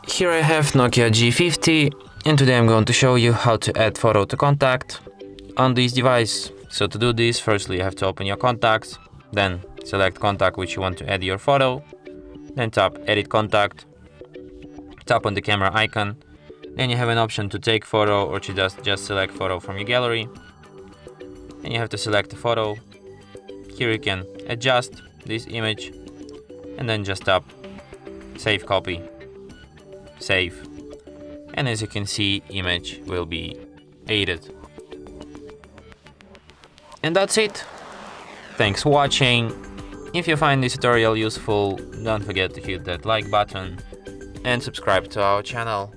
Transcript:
Here I have Nokia G50, and today I'm going to show you how to add photo to contact on this device. So to do this, firstly you have to open your contacts, then select contact which you want to add your photo, then tap edit contact, tap on the camera icon, then you have an option to take photo or to just select photo from your gallery, and you have to select the photo. Here you can adjust this image and then just tap save copy, save, and as you can see, image will be added. And that's it. Thanks for watching. If you find this tutorial useful, don't forget to hit that like button and subscribe to our channel.